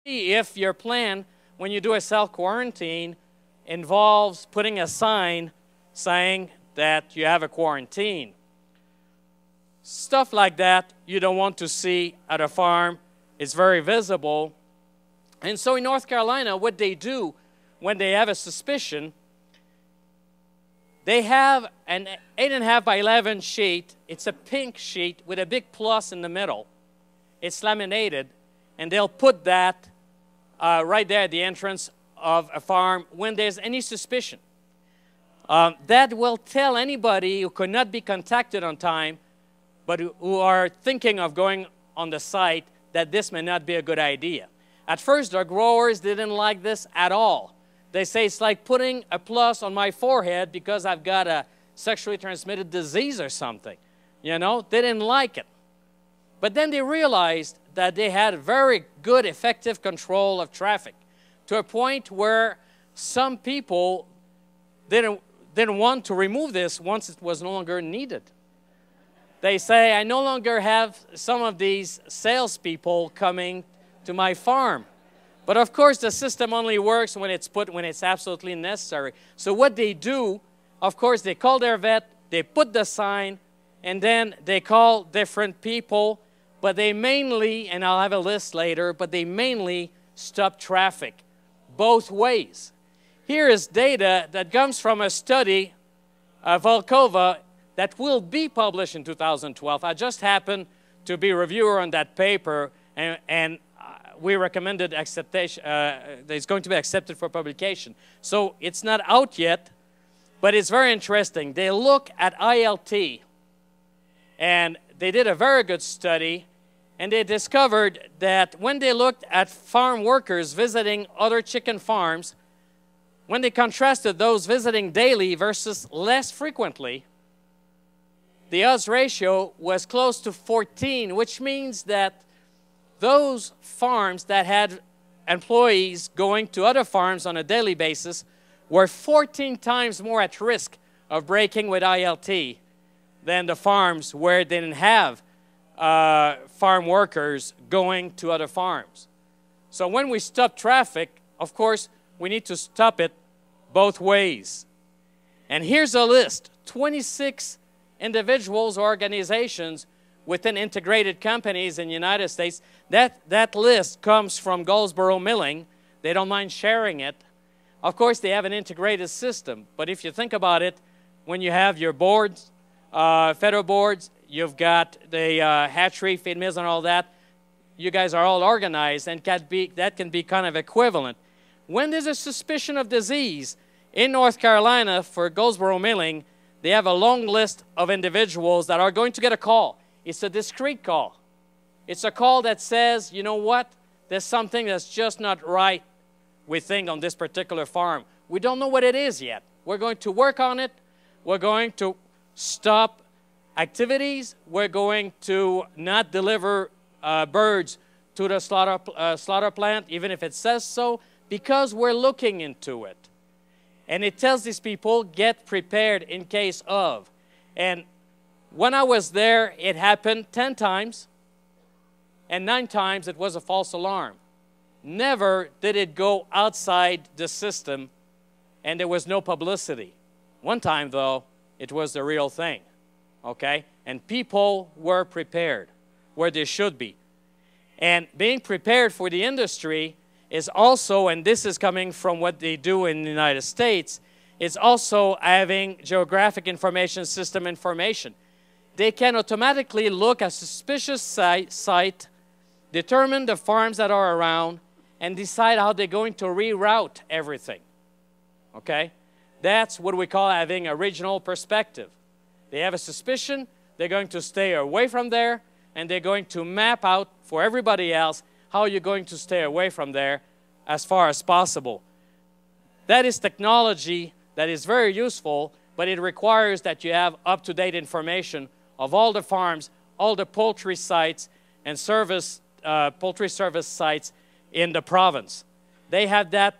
if your plan, when you do a self-quarantine, involves putting a sign saying that you have a quarantine. Stuff like that you don't want to see at a farm. It's very visible. And so in North Carolina, what they do when they have a suspicion, they have an 8.5 by 11 sheet. It's a pink sheet with a big plus in the middle. It's laminated, and they'll put that right there at the entrance of a farm when there's any suspicion. That will tell anybody who could not be contacted on time, but who are thinking of going on the site, that this may not be a good idea. At first, the growers didn't like this at all. They say it's like putting a plus on my forehead because I've got a sexually transmitted disease or something. You know, they didn't like it. But then they realized that they had very good, effective control of traffic to a point where some people didn't want to remove this once it was no longer needed. They say, I no longer have some of these salespeople coming to my farm. But of course, the system only works when it's absolutely necessary. So what they do, of course, they call their vet, they put the sign, and then they call different people, but they mainly, and I'll have a list later, but they mainly stop traffic both ways. Here is data that comes from a study of Volkova that will be published in 2012. I just happened to be a reviewer on that paper, and we recommended acceptation. It's going to be accepted for publication. So it's not out yet, but it's very interesting. They look at ILT, and they did a very good study, and they discovered that when they looked at farm workers visiting other chicken farms, when they contrasted those visiting daily versus less frequently, the odds ratio was close to 14, which means that those farms that had employees going to other farms on a daily basis were 14 times more at risk of breaking with ILT than the farms where they didn't have farm workers going to other farms. So when we stop traffic, of course, we need to stop it both ways. And here's a list, 26 individuals or organizations within integrated companies in the United States. That list comes from Goldsboro Milling. They don't mind sharing it. Of course, they have an integrated system. But if you think about it, when you have your boards, federal boards, you've got the hatchery, feed mills, and all that, you guys are all organized, and that can be kind of equivalent. When there's a suspicion of disease in North Carolina for Goldsboro Milling, they have a long list of individuals that are going to get a call. It's a discreet call. It's a call that says, you know what, there's something that's just not right, we think, on this particular farm. We don't know what it is yet. We're going to work on it. We're going to stop activities. We're going to not deliver birds to the slaughter plant, even if it says so, because we're looking into it. And it tells these people, get prepared in case of. And when I was there, it happened 10 times, and 9 times it was a false alarm. Never did it go outside the system, and there was no publicity. One time, though, it was the real thing, okay? And people were prepared where they should be. And being prepared for the industry is also, and this is coming from what they do in the United States, it's also having geographic information system information. They can automatically look at suspicious site, determine the farms that are around, and decide how they're going to reroute everything, okay? That's what we call having a regional perspective. They have a suspicion, they're going to stay away from there, and they're going to map out for everybody else how you're going to stay away from there as far as possible. That is technology that is very useful, but it requires that you have up-to-date information of all the farms, all the poultry sites, and poultry service sites in the province. They have that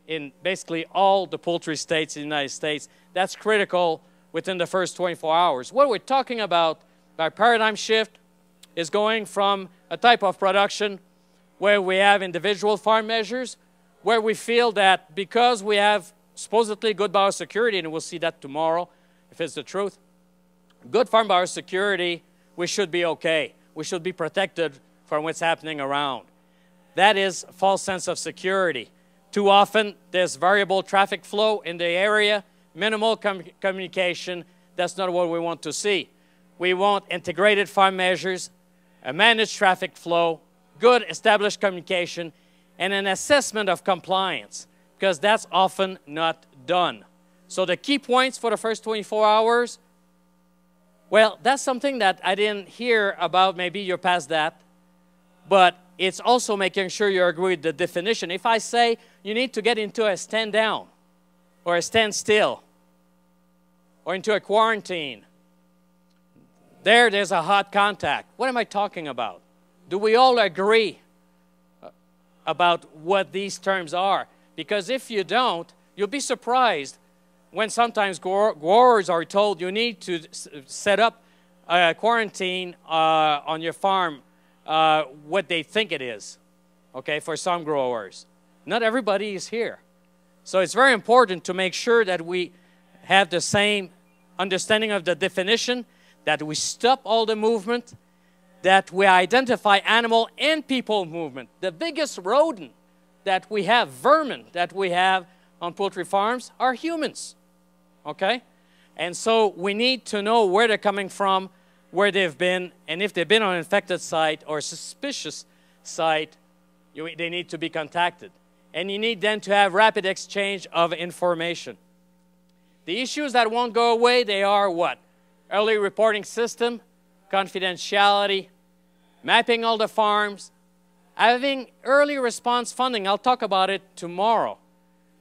in basically all the poultry states in the United States. That's critical within the first 24 hours. What we're talking about by paradigm shift is going from a type of production where we have individual farm measures, where we feel that because we have supposedly good biosecurity, and we'll see that tomorrow if it's the truth, good farm biosecurity, we should be okay. We should be protected from what's happening around. That is a false sense of security. Too often, there's variable traffic flow in the area, minimal communication. That's not what we want to see. We want integrated farm measures, a managed traffic flow, good established communication, and an assessment of compliance, because that's often not done. So the key points for the first 24 hours, well, that's something that I didn't hear about. Maybe you're past that. But it's also making sure you agree with the definition. If I say you need to get into a stand down or a stand still or into a quarantine, there's a hot contact. What am I talking about? Do we all agree about what these terms are? Because if you don't, you'll be surprised when sometimes growers are told you need to set up a quarantine on your farm, what they think it is, okay, for some growers. Not everybody is here. So it's very important to make sure that we have the same understanding of the definition, that we stop all the movement, that we identify animal and people movement. The biggest rodent that we have, vermin that we have on poultry farms, are humans, okay? And so we need to know where they're coming from, where they've been, and if they've been on an infected site or suspicious site, they need to be contacted. And you need then to have rapid exchange of information. The issues that won't go away, they are what? Early reporting system, confidentiality, mapping all the farms, having early response funding. I'll talk about it tomorrow.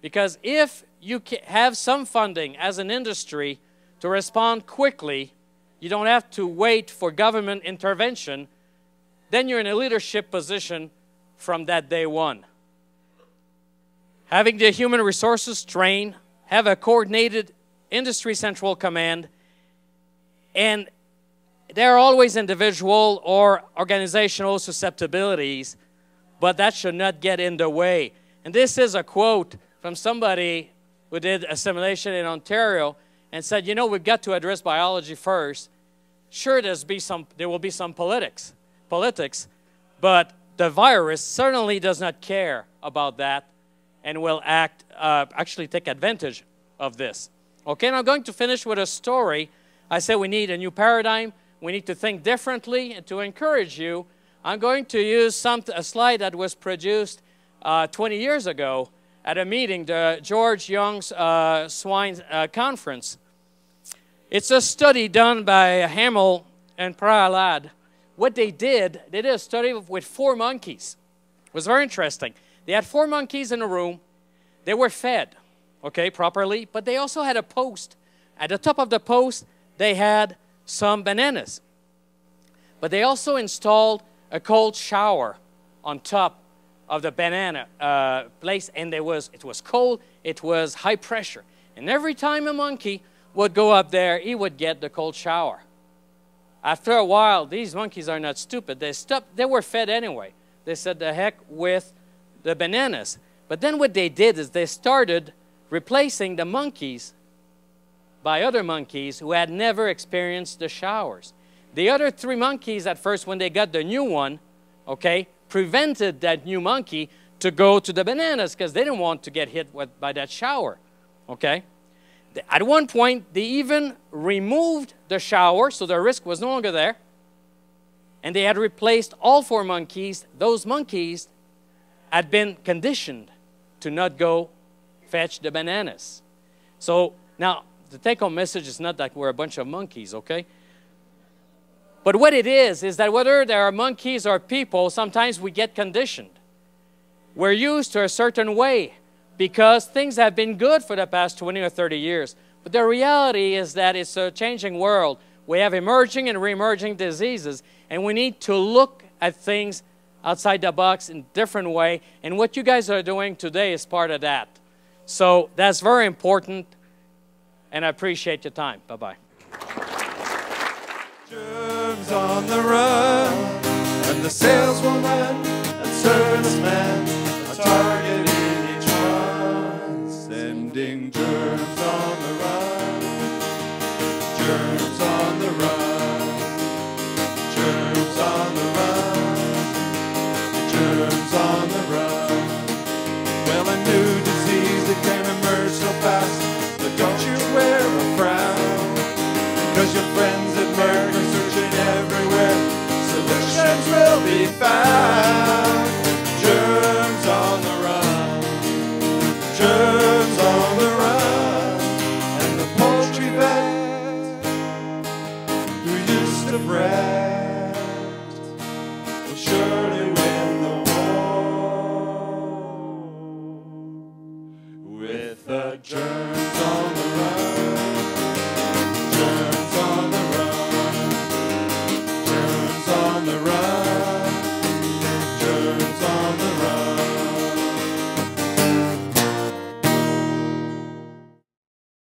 Because if you have some funding as an industry to respond quickly, you don't have to wait for government intervention, then you're in a leadership position from that day one. Having the human resources trained, have a coordinated industry central command, and there are always individual or organizational susceptibilities, but that should not get in the way. And this is a quote from somebody who did a simulation in Ontario and said, you know, we've got to address biology first. Sure, there will be some politics, but the virus certainly does not care about that and will actually take advantage of this. Okay, and I'm going to finish with a story. I said we need a new paradigm. We need to think differently. And to encourage you, I'm going to use a slide that was produced 20 years ago at a meeting, the George Young's Swine Conference. It's a study done by Hamel and Prahalad. What they did a study with 4 monkeys. It was very interesting. They had 4 monkeys in a room. They were fed, okay, properly, but they also had a post. At the top of the post, they had some bananas. But they also installed a cold shower on top of the banana place, and it was cold, it was high pressure. And every time a monkey would go up there, he would get the cold shower. After a while, these monkeys are not stupid. They stopped. They were fed anyway. They said, the heck with the bananas. But then what they did is they started replacing the monkeys by other monkeys who had never experienced the showers. The other 3 monkeys at first, when they got the new one, okay, prevented that new monkey to go to the bananas because they didn't want to get hit by that shower, okay? At one point, they even removed the shower, so the risk was no longer there, and they had replaced all 4 monkeys. Those monkeys had been conditioned to not go fetch the bananas. So now, the take-home message is not that we're a bunch of monkeys, okay? But what it is that whether there are monkeys or people, sometimes we get conditioned. We're used to a certain way because things have been good for the past 20 or 30 years. But the reality is that it's a changing world. We have emerging and re-emerging diseases, and we need to look at things outside the box in a different way, and what you guys are doing today is part of that. So that's very important, and I appreciate your time. Bye-bye. Germs on the run, and the saleswoman servicemen are targeting each one, sending germs on the run, germs on the run, germs on the run, germs on the run. Well, a new disease that can emerge so fast, but don't you wear a frown, because your friends at Merck are searching everywhere, solutions will be found. Germs on the run, germs on the run, and the poultry vet who used to fret will surely win the war with the germs on the